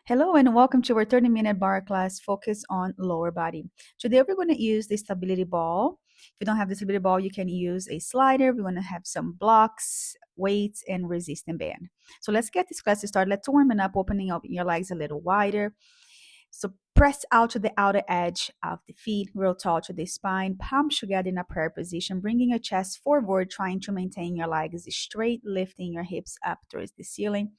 Hello and welcome to our 30-minute bar class focused on lower body. Today we're going to use the stability ball. If you don't have the stability ball, you can use a slider. We're going to have some blocks, weights, and resistance band. So let's get this class started. Let's warm it up, opening up your legs a little wider. So press out to the outer edge of the feet, real tall to the spine, palms together in a prayer position, bringing your chest forward, trying to maintain your legs straight, lifting your hips up towards the ceiling.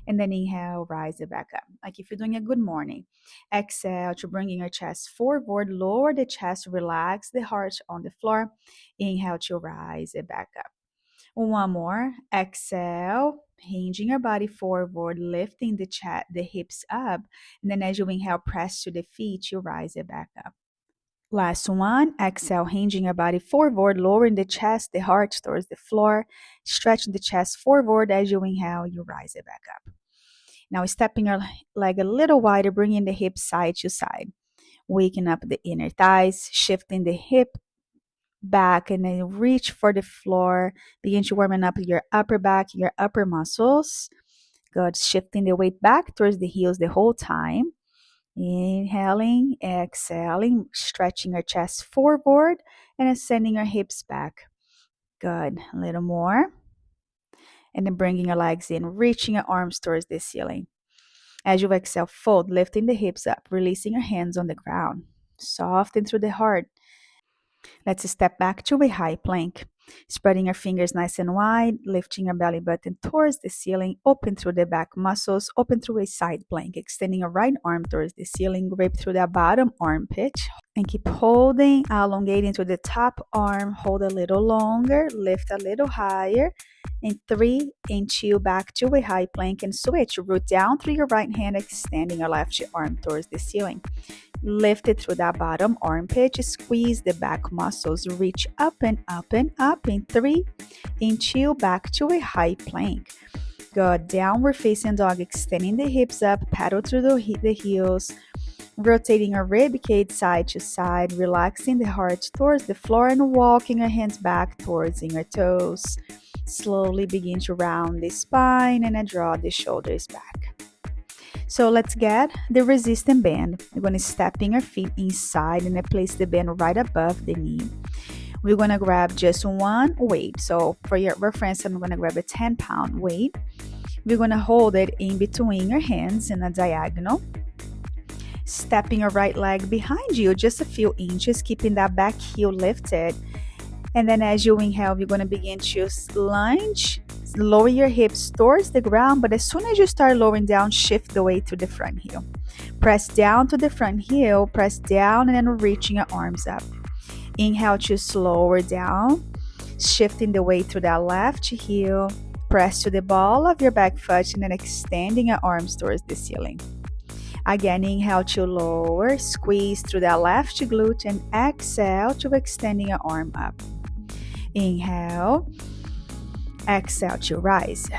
And then inhale, rise it back up. Like if you're doing a good morning. Exhale to bringing your chest forward, lower the chest, relax the heart on the floor. Inhale to rise it back up. One more. Exhale, hinging your body forward, lifting the hips up. And then as you inhale, press to the feet, you rise it back up. Last one. Exhale, hinging your body forward, lowering the chest, the heart towards the floor, stretching the chest forward. As you inhale, you rise it back up. Now stepping your leg a little wider, bringing the hips side to side, waking up the inner thighs, shifting the hip back, and then reach for the floor. Begin to warming up your upper back, your upper muscles. Good. Shifting the weight back towards the heels the whole time. Inhaling, exhaling, stretching your chest forward and ascending your hips back. Good. A little more. And then bringing your legs in, reaching your arms towards the ceiling. As you exhale, fold, lifting the hips up, releasing your hands on the ground. Soften through the heart. Let's step back to a high plank. Spreading your fingers nice and wide, lifting your belly button towards the ceiling, open through the back muscles, open through a side plank, extending your right arm towards the ceiling, grip through that bottom armpit, and keep holding, elongating to the top arm, hold a little longer, lift a little higher, and 3 and 2 back to a high plank and switch, root down through your right hand, extending your left arm towards the ceiling. Lift it through that bottom armpit, squeeze the back muscles, reach up and up and up in 3 and 2 back to a high plank. Go downward facing dog, extending the hips up, paddle through the heels, rotating your rib cage side to side, relaxing the heart towards the floor and walking your hands back towards your toes. Slowly begin to round the spine and draw the shoulders back. So let's get the resistance band. We're going to step in your feet inside and place the band right above the knee. We're going to grab just one weight. So for your reference, I'm going to grab a 10-pound weight. We're going to hold it in between your hands in a diagonal. Stepping your right leg behind you just a few inches, keeping that back heel lifted. And then as you inhale, you're going to begin to lunge, lower your hips towards the ground. But as soon as you start lowering down, shift the weight to the front heel. Press down to the front heel, press down, and then reaching your arms up. Inhale to slower down, shifting the weight to that left heel. Press to the ball of your back foot and then extending your arms towards the ceiling. Again, inhale to lower, squeeze through that left glute, and exhale to extending your arm up. Inhale, exhale to rise.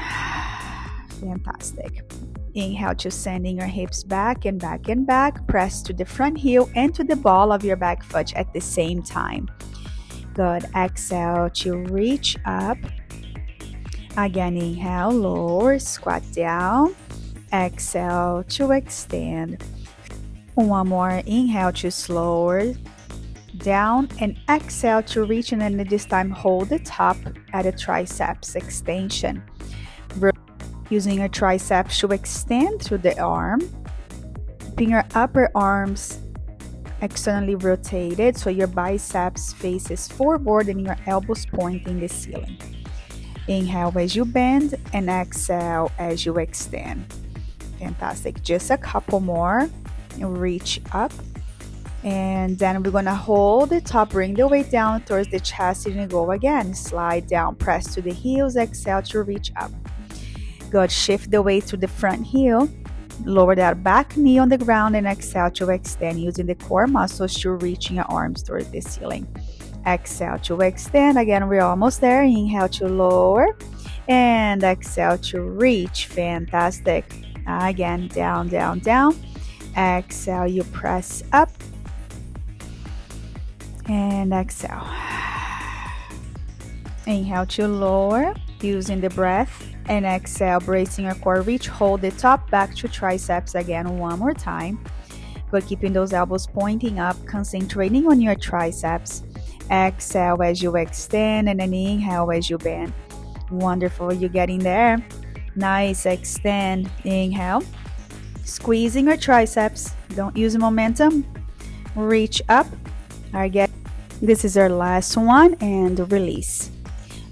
Fantastic. Inhale to sending your hips back and back and back. Press to the front heel and to the ball of your back foot at the same time. Good. Exhale to reach up. Again, inhale, lower, squat down. Exhale to extend. One more. Inhale to slower down and exhale to reach, and then this time hold the top at a triceps extension. Using your triceps to extend through the arm. Keeping your upper arms externally rotated so your biceps faces forward and your elbows pointing the ceiling. Inhale as you bend and exhale as you extend. Fantastic. Just a couple more. Reach up. And then we're going to hold the top, bring the weight down towards the chest, and go again. Slide down, press to the heels, exhale to reach up. Good. Shift the weight to the front heel. Lower that back knee on the ground and exhale to extend, using the core muscles to reach your arms towards the ceiling. Exhale to extend. Again, we're almost there. Inhale to lower and exhale to reach. Fantastic. Again, down, down, down. Exhale, you press up. And exhale. Inhale to lower, using the breath And exhale, bracing your core. Reach, hold the top back to triceps again one more time. Good, keeping those elbows pointing up, concentrating on your triceps. Exhale as you extend, and then inhale as you bend. Wonderful, you're getting there. Nice, extend, inhale. Squeezing your triceps. Don't use momentum. Reach up. Again, this is our last one, and release.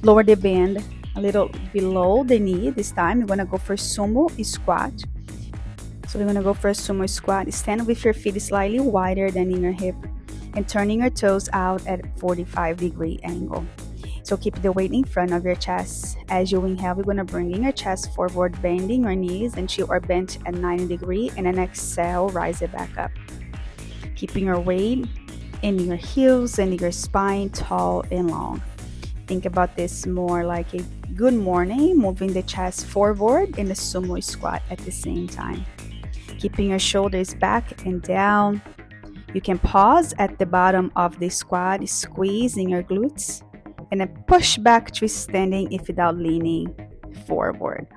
Lower the bend a little below the knee. This time you're gonna go for sumo squat. So we're gonna go for a sumo squat. Stand with your feet slightly wider than in your hip and turning your toes out at 45-degree angle. So keep the weight in front of your chest. As you inhale, we're gonna bring in your chest forward, bending your knees until you are bent at 90 degrees, and then exhale, rise it back up. Keeping your weight in your heels and your spine tall and long. Think about this more like a good morning, moving the chest forward in the sumo squat at the same time. Keeping your shoulders back and down. You can pause at the bottom of the squat, squeezing your glutes, and then push back to standing if without leaning forward.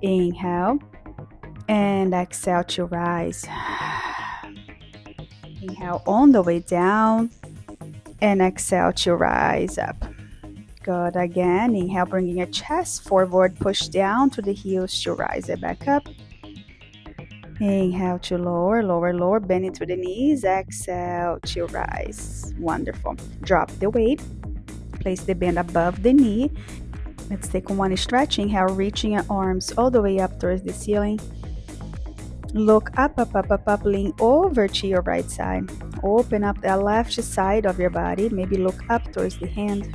Inhale and exhale to rise. Inhale on the way down and exhale to rise up. Good. Again, inhale, bringing your chest forward, push down to the heels to rise it back up. Inhale to lower, lower, lower, bend into the knees. Exhale to rise. Wonderful. Drop the weight. Place the band above the knee. Let's take one stretch. Inhale, reaching your arms all the way up towards the ceiling. Look up, up, up, up, up. Lean over to your right side. Open up the left side of your body. Maybe look up towards the hand.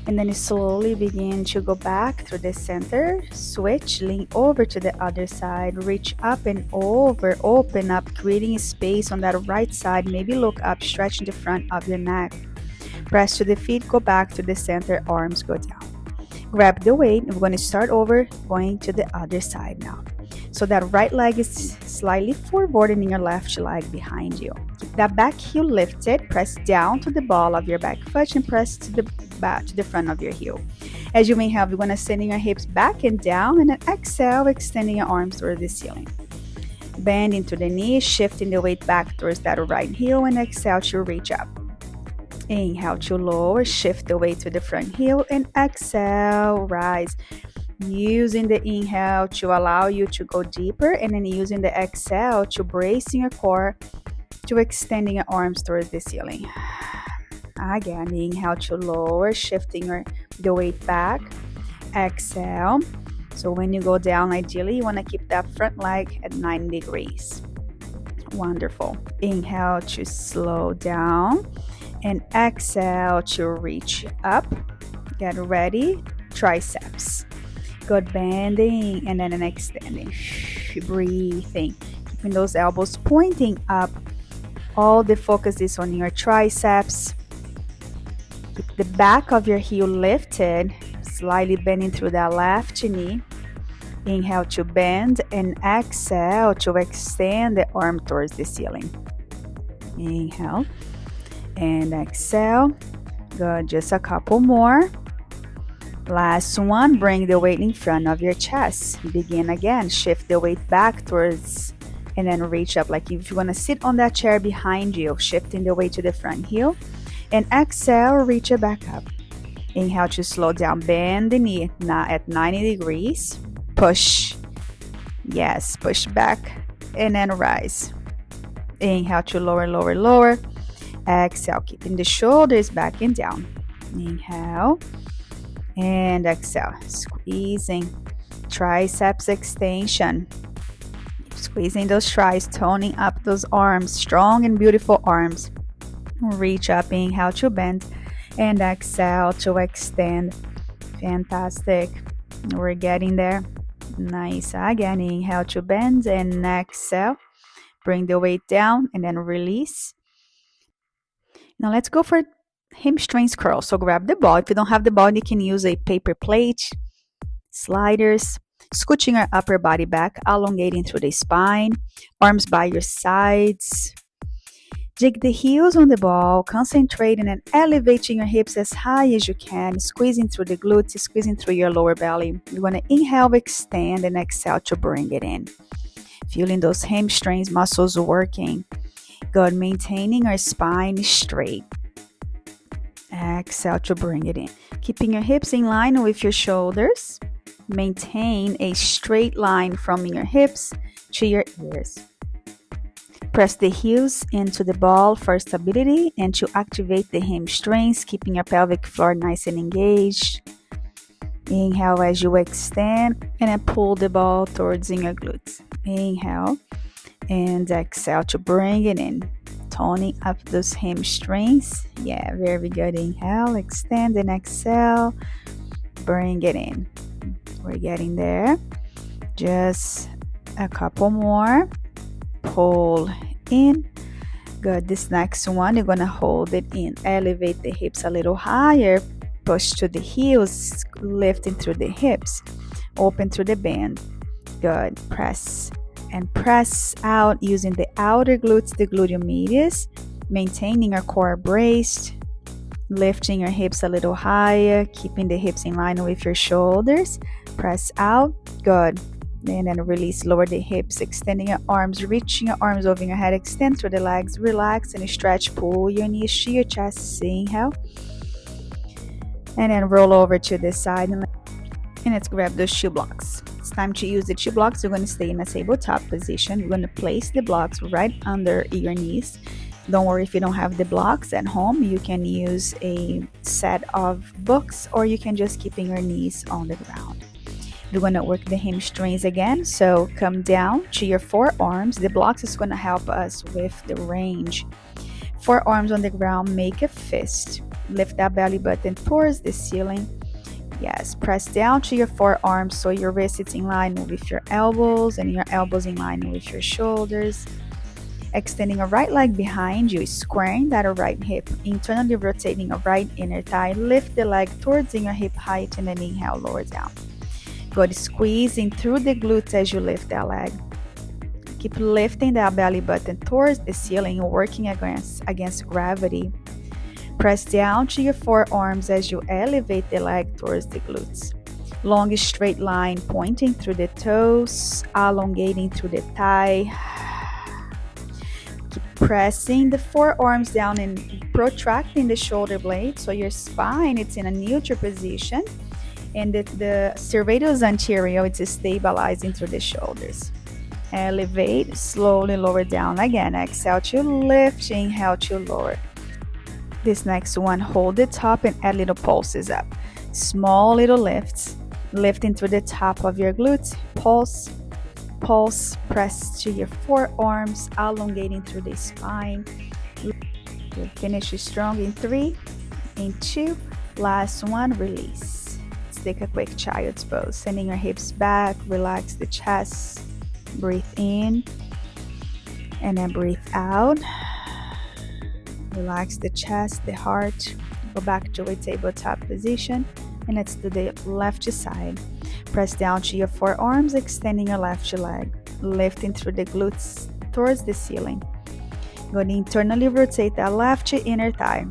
And then you slowly begin to go back through the center. Switch, lean over to the other side. Reach up and over, open up, creating space on that right side. Maybe look up, stretching the front of your neck. Press to the feet, go back to the center, arms go down. Grab the weight. We're going to start over, going to the other side now. So that right leg is slightly forward and your left leg behind you. Keep that back heel lifted. Press down to the ball of your back foot and press to the back to the front of your heel. As you may have, you're going to send your hips back and down, and then exhale, extending your arms towards the ceiling. Bend into the knees, shifting the weight back towards that right heel, and exhale to reach up. Inhale to lower, shift the weight to the front heel, and exhale, rise. Using the inhale to allow you to go deeper, and then using the exhale to bracing your core to extending your arms towards the ceiling. Again, inhale to lower, shifting the weight back. Exhale. So when you go down, ideally, you want to keep that front leg at 90 degrees. Wonderful. Inhale to slow down. And exhale to reach up. Get ready. Triceps. Good, bending and then an extending. Breathing. Keeping those elbows pointing up. All the focus is on your triceps. Keep the back of your heel lifted. Slightly bending through that left knee. Inhale to bend and exhale to extend the arm towards the ceiling. Inhale. And exhale. Good, just a couple more. Last one, bring the weight in front of your chest. Begin again, shift the weight back towards, and then reach up. Like if you want to sit on that chair behind you, shifting the weight to the front heel. And exhale, reach it back up. Inhale to slow down, bend the knee now at 90 degrees. Push. Yes, push back and then rise. Inhale to lower, lower, lower. Exhale, keeping the shoulders back and down. Inhale and exhale. Squeezing triceps extension. Squeezing those tries, toning up those arms, strong and beautiful arms. Reach up, inhale to bend, and exhale to extend. Fantastic. We're getting there. Nice. Again, inhale to bend and exhale. Bring the weight down and then release. Now let's go for hamstrings curl. So grab the ball. If you don't have the ball, you can use a paper plate, sliders, scooching our upper body back, elongating through the spine, arms by your sides. Dig the heels on the ball, concentrating and elevating your hips as high as you can, squeezing through the glutes, squeezing through your lower belly. You're going to inhale, extend, and exhale to bring it in. Feeling those hamstrings muscles working. Good, maintaining our spine straight. Exhale to bring it in. Keeping your hips in line with your shoulders. Maintain a straight line from your hips to your ears. Press the heels into the ball for stability and to activate the hamstrings, keeping your pelvic floor nice and engaged. Inhale as you extend and then pull the ball towards your glutes. Inhale and exhale to bring it in. Toning up those hamstrings. Yeah, very good. Inhale, extend and exhale. Bring it in. We're getting there. Just a couple more. Pull in. Good. This next one, you're going to hold it in. Elevate the hips a little higher. Push to the heels, lifting through the hips. Open through the band. Good. Press and press out using the outer glutes, the gluteus medius. Maintaining your core braced. Lifting your hips a little higher. Keeping the hips in line with your shoulders. Press out. Good. And then release, lower the hips, extending your arms, reaching your arms over your head, extend through the legs, relax and stretch, pull your knees to your chest, inhale. And then roll over to the side and let's grab those shoe blocks. It's time to use the shoe blocks. You're going to stay in a tabletop position. You're going to place the blocks right under your knees. Don't worry if you don't have the blocks at home. You can use a set of books or you can just keep your knees on the ground. We're going to work the hamstrings again. So come down to your forearms. The blocks is going to help us with the range. Forearms on the ground, make a fist. Lift that belly button towards the ceiling. Yes, press down to your forearms so your wrist is in line with your elbows and your elbows in line with your shoulders. Extending a right leg behind you, squaring that right hip, internally rotating a right inner thigh. Lift the leg towards your hip height and then inhale, lower down. Good, squeezing through the glutes as you lift that leg. Keep lifting that belly button towards the ceiling, working against gravity. Press down to your forearms as you elevate the leg towards the glutes. Long straight line pointing through the toes, elongating through the thigh. Keep pressing the forearms down and protracting the shoulder blade so your spine is in a neutral position. And the serratus anterior is stabilizing through the shoulders. Elevate, slowly lower down again. Exhale to lift, inhale to lower. This next one, hold the top and add little pulses up. Small little lifts, lifting through the top of your glutes. Pulse, pulse, press to your forearms, elongating through the spine. Good. Finish strong in 3, in 2, last one, release. Take a quick child's pose, sending your hips back, relax the chest, breathe in and then breathe out. Relax the chest, the heart. Go back to a tabletop position and let's do the left side. Press down to your forearms, extending your left leg, lifting through the glutes towards the ceiling. Going to internally rotate that left inner thigh.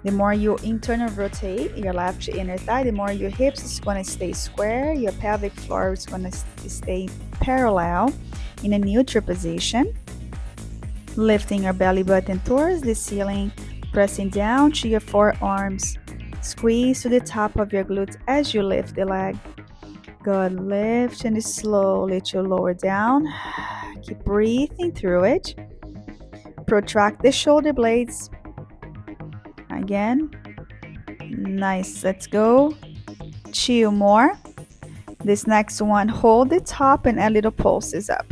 The more you internally rotate your left inner thigh, the more your hips is going to stay square. Your pelvic floor is going to stay parallel in a neutral position. Lifting your belly button towards the ceiling, pressing down to your forearms. Squeeze to the top of your glutes as you lift the leg. Good. Lift and slowly to lower down. Keep breathing through it. Protract the shoulder blades. Again. Nice. Let's go. 2 more. This next one, hold the top and add little pulses up.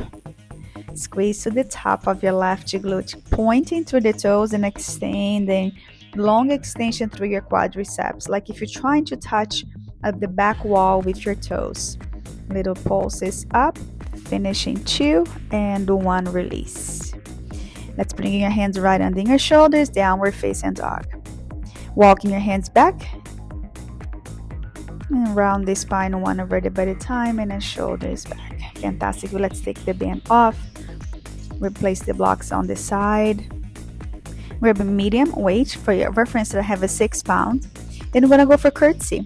Squeeze to the top of your left glute, pointing through the toes and extending. Long extension through your quadriceps, like if you're trying to touch at the back wall with your toes. Little pulses up, finishing 2 and 1, release. Let's bring your hands right under your shoulders, downward facing dog. Walking your hands back and round the spine one vertebra at a time and then shoulders back. Fantastic. Let's take the band off. Replace the blocks on the side. Grab a medium weight. For your reference, I have a 6 pound. Then we're gonna go for curtsy.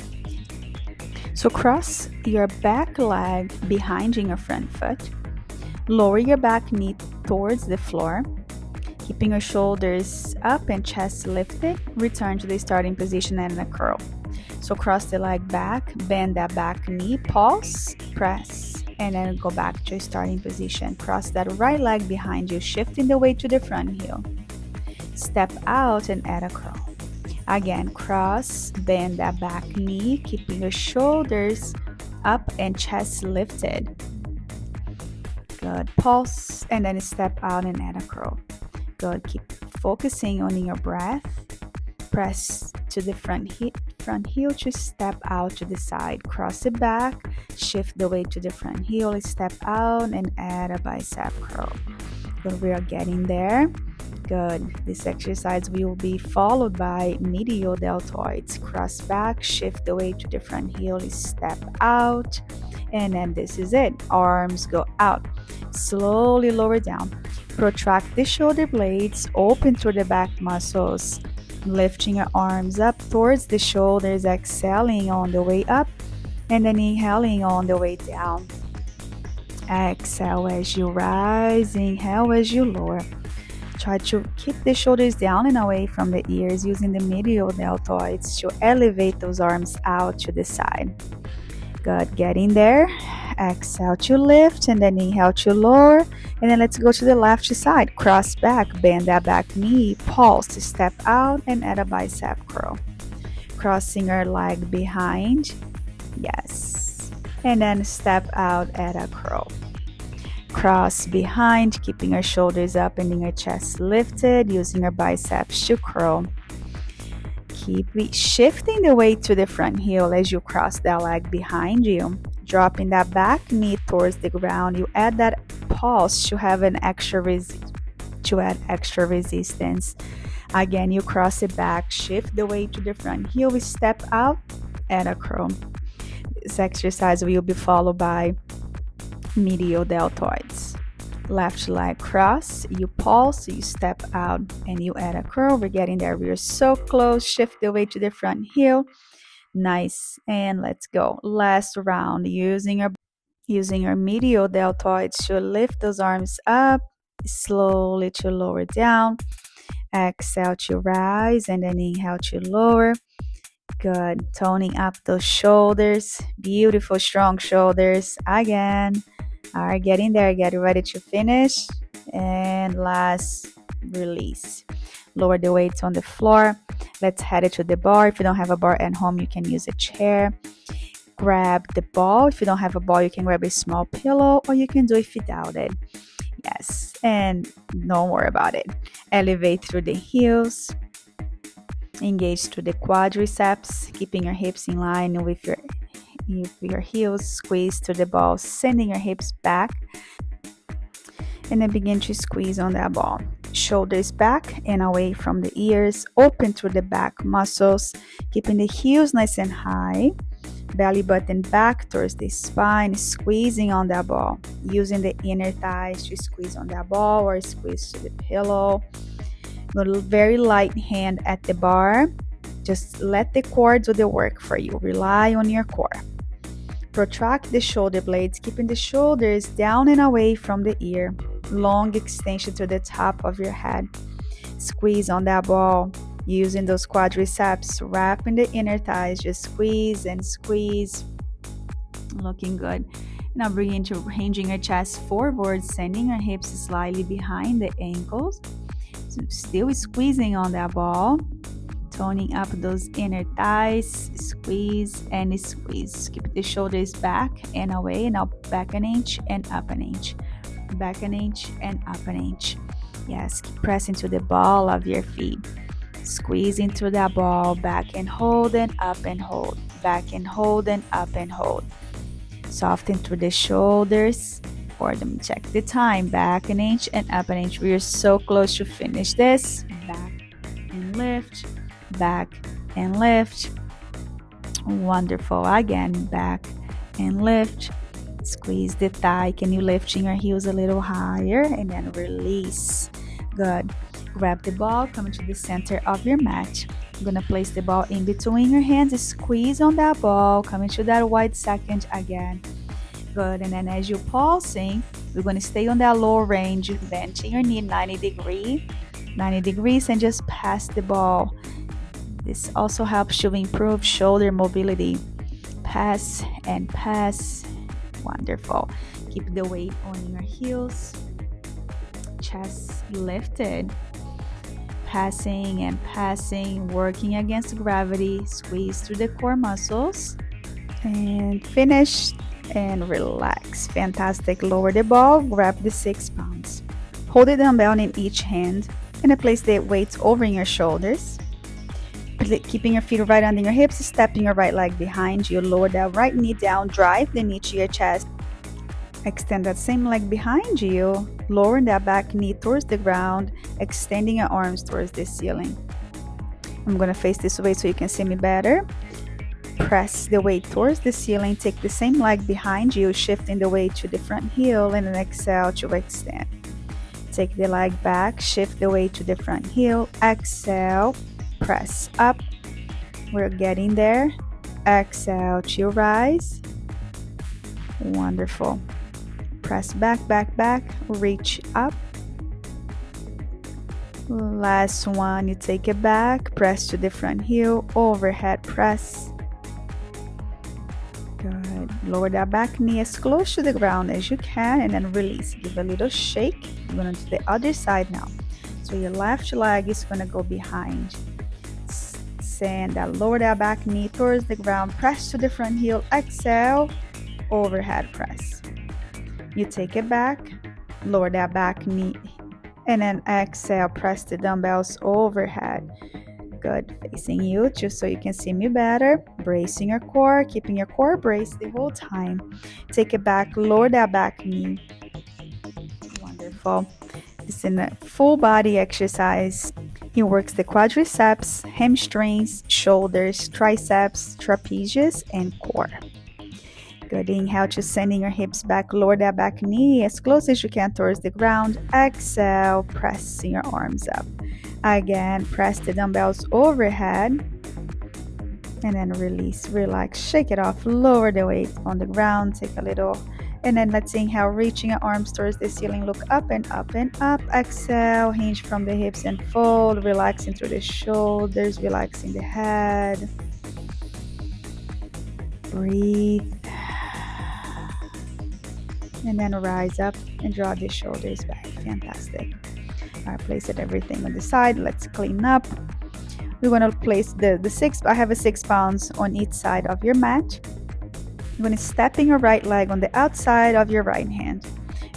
So cross your back leg behind your front foot. Lower your back knee towards the floor. Keeping your shoulders up and chest lifted, return to the starting position and a curl. So cross the leg back, bend that back knee, pulse, press, and then go back to starting position. Cross that right leg behind you, shifting the weight to the front heel. Step out and add a curl. Again, cross, bend that back knee, keeping your shoulders up and chest lifted. Good. Pulse, and then step out and add a curl. Good. Keep focusing on your breath. Press to the front heel to step out to the side. Cross it back, shift the weight to the front heel, step out and add a bicep curl. Good. We are getting there. Good. This exercise will be followed by medial deltoids. Cross back, shift the weight to the front heel, step out, and then this is it. Arms go out. Slowly lower down. Protract the shoulder blades, open through the back muscles. Lifting your arms up towards the shoulders, exhaling on the way up, and then inhaling on the way down. Exhale as you rise, inhale as you lower. Try to keep the shoulders down and away from the ears using the medial deltoids to elevate those arms out to the side. Good, getting there. Exhale to lift and then inhale to lower. And then let's go to the left side. Cross back, bend that back knee, pulse, step out and add a bicep curl. Crossing your leg behind. Yes. And then step out, add a curl. Cross behind, keeping your shoulders up and your chest lifted, using your biceps to curl. Keep shifting the weight to the front heel as you cross that leg behind you. Dropping that back knee towards the ground. You add that pulse to have an extra extra resistance. Again, you cross it back, shift the weight to the front heel, we step out, add a curl. This exercise will be followed by medial deltoids. Left leg cross, you pulse, you step out, and you add a curl. We're getting there. We're so close. Shift the weight to the front heel. Nice. And let's go. Last round. Using your medial deltoids to lift those arms up, slowly to lower down. Exhale to rise, and then inhale to lower. Good. Toning up those shoulders. Beautiful, strong shoulders. Again. All right, getting there. Get ready to finish. And last, release. Lower the weights on the floor. Let's head it to the bar. If you don't have a bar at home, you can use a chair. Grab the ball. If you don't have a ball, you can grab a small pillow, or you can do it without it. Yes, and don't worry about it. Elevate through the heels. Engage through the quadriceps, keeping your hips in line with your heels. Squeeze to the ball, sending your hips back, and then begin to squeeze on that ball. Shoulders back and away from the ears, open through the back muscles, keeping the heels nice and high. Belly button back towards the spine, squeezing on that ball, using the inner thighs to squeeze on that ball or squeeze to the pillow. A very light hand at the bar. Just let the core do the work for you. Rely on your core. Protract the shoulder blades, keeping the shoulders down and away from the ear. Long extension to the top of your head. Squeeze on that ball, using those quadriceps, wrapping the inner thighs. Just squeeze and squeeze. Looking good. Now bring into hinging your chest forward, sending your hips slightly behind the ankles. So still squeezing on that ball. Toning up those inner thighs. Squeeze and squeeze. Keep the shoulders back and away. Now back an inch and up an inch. Back an inch and up an inch. Yes, keep pressing to the ball of your feet. Squeezing through that ball. Back and hold and up and hold. Back and hold and up and hold. Soften through the shoulders. Or let me check the time. Back an inch and up an inch. We are so close to finish this. Back and lift. Back and lift. Wonderful. Again, back and lift. Squeeze the thigh. Can you lifting your heels a little higher? And then release. Good. Grab the ball, come into the center of your mat. You're gonna place the ball in between your hands, squeeze on that ball, come into that wide second again. Good, and then as you're pulsing, we're gonna stay on that low range, bending your knee 90 degrees, and just pass the ball. This also helps you improve shoulder mobility. Pass and pass. Wonderful. Keep the weight on your heels. Chest lifted. Passing and passing, working against gravity. Squeeze through the core muscles. And finish and relax. Fantastic. Lower the ball. Grab the 6 pounds. Hold the dumbbell in each hand and place the weights over your shoulders. Keeping your feet right under your hips, stepping your right leg behind you. Lower that right knee down, drive the knee to your chest. Extend that same leg behind you. Lower that back knee towards the ground, extending your arms towards the ceiling. I'm going to face this way so you can see me better. Press the weight towards the ceiling. Take the same leg behind you, shifting the weight to the front heel, and then exhale to extend. Take the leg back, shift the weight to the front heel. Exhale, press up. We're getting there. Exhale to rise. Wonderful. Press back, back, back. Reach up. Last one, you take it back. Press to the front heel. Overhead press. Good. Lower that back knee as close to the ground as you can, and then release. Give a little shake. You're going to do the other side now. So your left leg is going to go behind. Send that, lower that back knee towards the ground. Press to the front heel. Exhale. Overhead press. You take it back. Lower that back knee. And then exhale. Press the dumbbells overhead. Good. Facing you just so you can see me better. Bracing your core. Keeping your core braced the whole time. Take it back. Lower that back knee. Wonderful. It's in a full body exercise. It works the quadriceps, hamstrings, shoulders, triceps, trapezius, and core. Good. Inhale, just sending your hips back. Lower that back knee as close as you can towards the ground. Exhale, pressing your arms up. Again, press the dumbbells overhead. And then release, relax, shake it off. Lower the weight on the ground. Take a little. And then let's inhale, reaching your arms towards the ceiling. Look up and up and up. Exhale, hinge from the hips and fold. Relaxing through the shoulders, relaxing the head. Breathe. And then rise up and draw the shoulders back. Fantastic. All right, place it everything on the side. Let's clean up. We're going to place the 6. I have a 6 pounds on each side of your mat. You're going to step in your right leg on the outside of your right hand.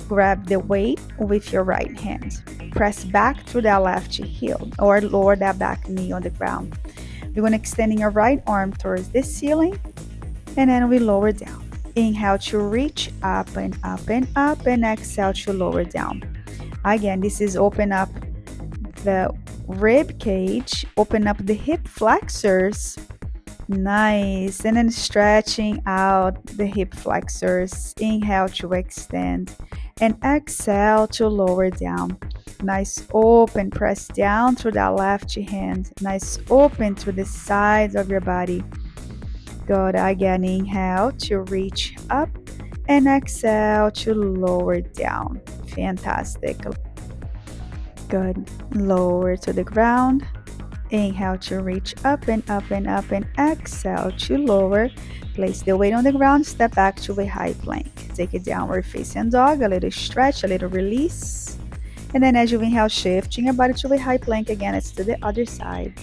Grab the weight with your right hand. Press back through that left heel or lower that back knee on the ground. You're going to extend your right arm towards the ceiling, and then we lower down. Inhale to reach up and up and up, and exhale to lower down. Again, this is open up the rib cage, open up the hip flexors. Nice. And then stretching out the hip flexors. Inhale to extend and exhale to lower down. Nice open, press down through that left hand. Nice open to the sides of your body. Good. Again, inhale to reach up and exhale to lower down. Fantastic. Good. Lower to the ground. Inhale to reach up and up and up, and exhale to lower. Place the weight on the ground. Step back to a high plank. Take a downward facing dog. A little stretch, a little release. And then as you inhale, shifting your body to a high plank again. It's to the other side.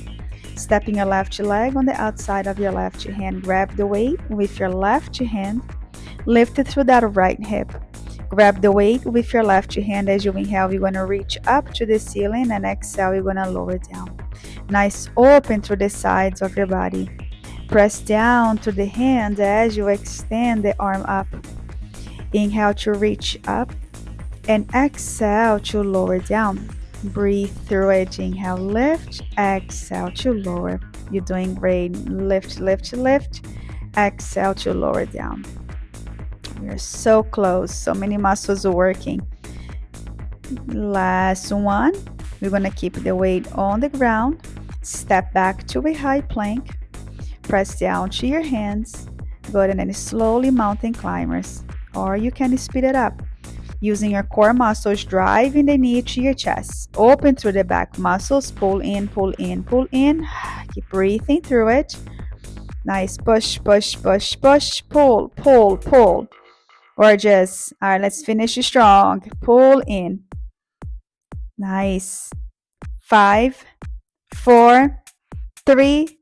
Stepping your left leg on the outside of your left hand. Grab the weight with your left hand. Lift it through that right hip. Grab the weight with your left hand. As you inhale, you're going to reach up to the ceiling, and exhale, you're going to lower down. Nice open through the sides of your body. Press down to the hand as you extend the arm up. Inhale to reach up, and exhale to lower down. Breathe through it. Inhale, lift. Exhale to lower. You're doing great. Lift, lift, lift. Exhale to lower down. You're so close. So many muscles are working. Last one. We're going to keep the weight on the ground. Step back to a high plank. Press down to your hands. Good, and then slowly mountain climbers. Or you can speed it up. Using your core muscles, driving the knee to your chest. Open through the back muscles. Pull in, pull in, pull in. Keep breathing through it. Nice. Push, push, push, push. Pull, pull, pull. Gorgeous. All right, let's finish strong. Pull in. Nice. 5, 4, 3,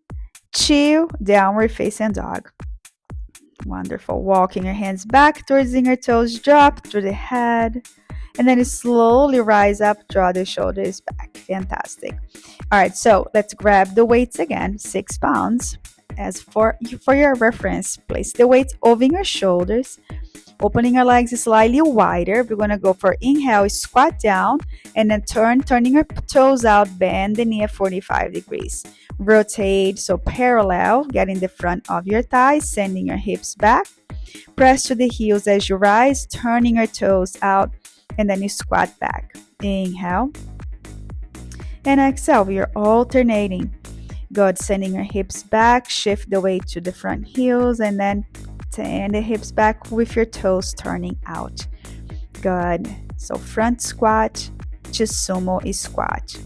2. Downward facing dog. Wonderful. Walking your hands back towards your toes. Drop through the head. And then you slowly rise up. Draw the shoulders back. Fantastic. All right, so let's grab the weights again. 6 pounds. As for your reference, place the weights over your shoulders. Opening our legs slightly wider. We're going to go for inhale, squat down, and then turning your toes out, bend the knee at 45 degrees. Rotate, so parallel, getting the front of your thighs, sending your hips back. Press to the heels as you rise, turning your toes out, and then you squat back. Inhale, and exhale. We are alternating. Good, sending your hips back, shift the weight to the front heels, and then and the hips back with your toes turning out. Good. So front squat to sumo squat.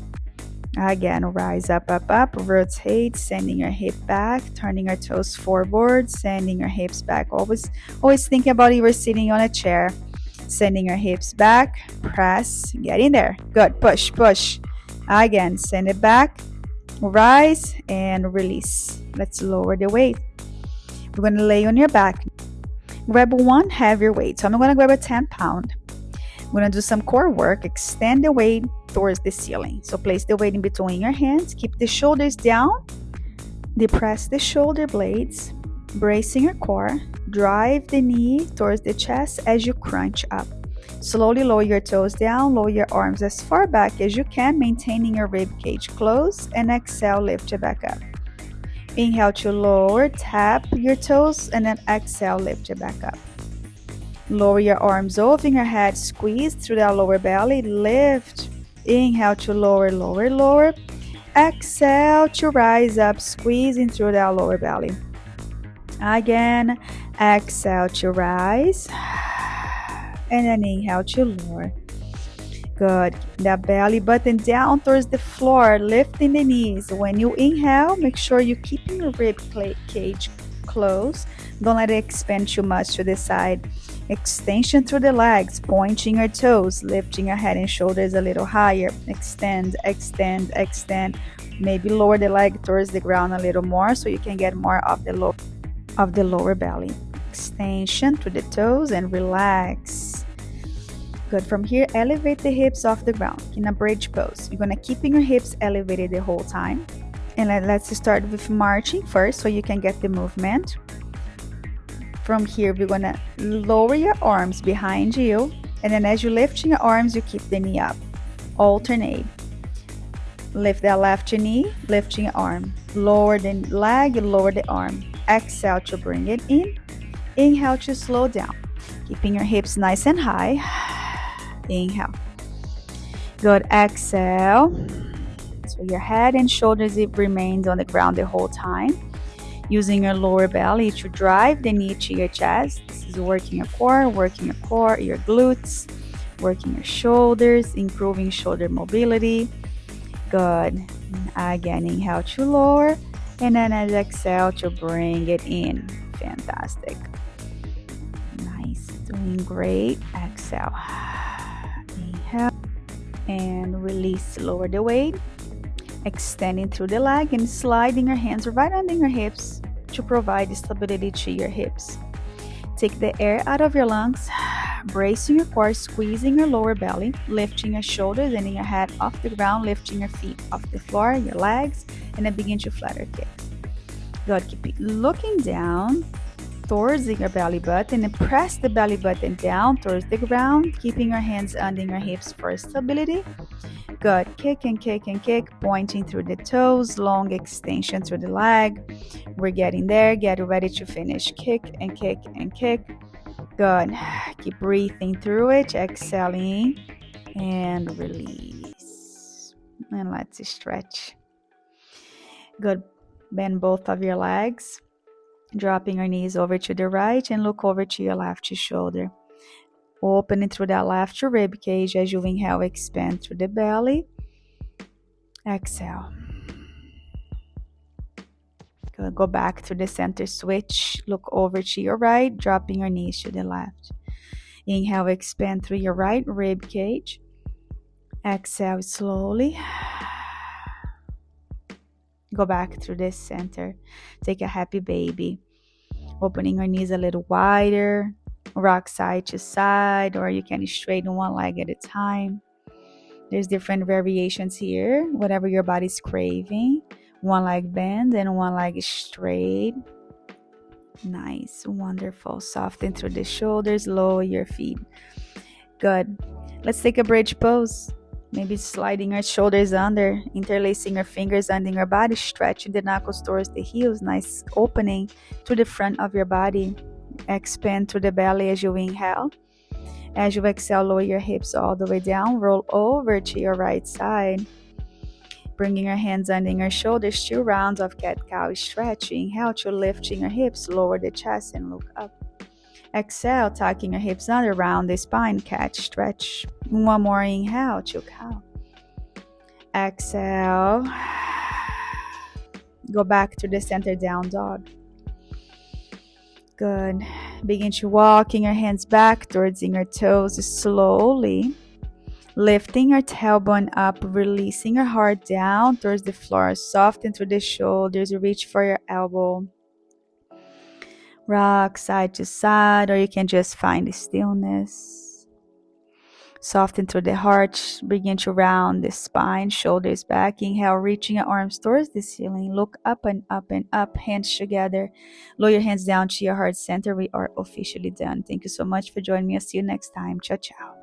Again, rise up, up, up, rotate, sending your hip back, turning your toes forward, sending your hips back. Always think about you were sitting on a chair. Sending your hips back, press, get in there. Good. Push, push. Again, send it back, rise, and release. Let's lower the weight. We're going to lay on your back. Grab one heavier weight. So I'm going to grab a 10-pound. I'm going to do some core work. Extend the weight towards the ceiling. So place the weight in between your hands. Keep the shoulders down. Depress the shoulder blades. Bracing your core. Drive the knee towards the chest as you crunch up. Slowly lower your toes down. Lower your arms as far back as you can, maintaining your rib cage closed. And exhale, lift it back up. Inhale to lower, tap your toes, and then exhale, lift it back up. Lower your arms over your head, squeeze through that lower belly, lift. Inhale to lower, lower, lower. Exhale to rise up, squeezing through that lower belly. Again, exhale to rise, and then inhale to lower. Good. That belly button down towards the floor, lifting the knees. When you inhale, make sure you're keeping your rib cage closed. Don't let it expand too much to the side. Extension through the legs, pointing your toes, lifting your head and shoulders a little higher. Extend, extend, extend. Maybe lower the leg towards the ground a little more so you can get more of the lower belly. Extension through the toes and relax. Good. From here, elevate the hips off the ground in a bridge pose. You're going to keep your hips elevated the whole time. And let's start with marching first so you can get the movement. From here, we're going to lower your arms behind you. And then as you lift your arms, you keep the knee up. Alternate. Lift that left knee, lifting your arm. Lower the leg, lower the arm. Exhale to bring it in. Inhale to slow down. Keeping your hips nice and high. Inhale. Good. Exhale. So your head and shoulders, it remains on the ground the whole time. Using your lower belly to drive the knee to your chest. This is working your core, your glutes, working your shoulders, improving shoulder mobility. Good. Again, inhale to lower, and then as exhale to bring it in. Fantastic. Nice. Doing great. Exhale. Inhale and release. Lower the weight. Extending through the leg and sliding your hands right under your hips to provide stability to your hips. Take the air out of your lungs, bracing your core, squeezing your lower belly, lifting your shoulders and your head off the ground, lifting your feet off the floor, your legs, and then begin to flutter kick. Good. Keep looking down towards your belly button and press the belly button down towards the ground, keeping your hands under your hips for stability. Good. Kick and kick and kick, pointing through the toes, long extension through the leg. We're getting there. Get ready to finish. Kick and kick and kick. Good. Keep breathing through it, exhaling and release. And let's stretch. Good. Bend both of your legs, dropping your knees over to the right and look over to your left shoulder. Opening through that left rib cage as you inhale, expand through the belly. Exhale. Good. Go back to the center switch. Look over to your right, dropping your knees to the left. Inhale, expand through your right rib cage. Exhale slowly. Go back through the center. Take a happy baby. Opening your knees a little wider. Rock side to side, or you can straighten one leg at a time. There's different variations here, whatever your body's craving. One leg bend and one leg straight. Nice, wonderful. Soften through the shoulders, lower your feet. Good. Let's take a bridge pose. Maybe sliding our shoulders under, interlacing our fingers under your body, stretching the knuckles towards the heels. Nice opening to the front of your body. Expand through the belly as you inhale. As you exhale, lower your hips all the way down. Roll over to your right side. Bringing your hands under your shoulders. 2 rounds of cat-cow stretch. Inhale to lifting your hips. Lower the chest and look up. Exhale, tucking your hips under, round the spine, catch, stretch. One more inhale to cow. Exhale. Go back to the center down dog. Good. Begin to walking your hands back towards your toes slowly. Lifting your tailbone up, releasing your heart down towards the floor. Soften through the shoulders, reach for your elbow. Rock side to side, or you can just find the stillness. Soften through the heart. Begin to round the spine, shoulders back. Inhale, reaching your arms towards the ceiling. Look up and up and up, hands together. Lower your hands down to your heart center. We are officially done. Thank you so much for joining me. I'll see you next time. Ciao, ciao.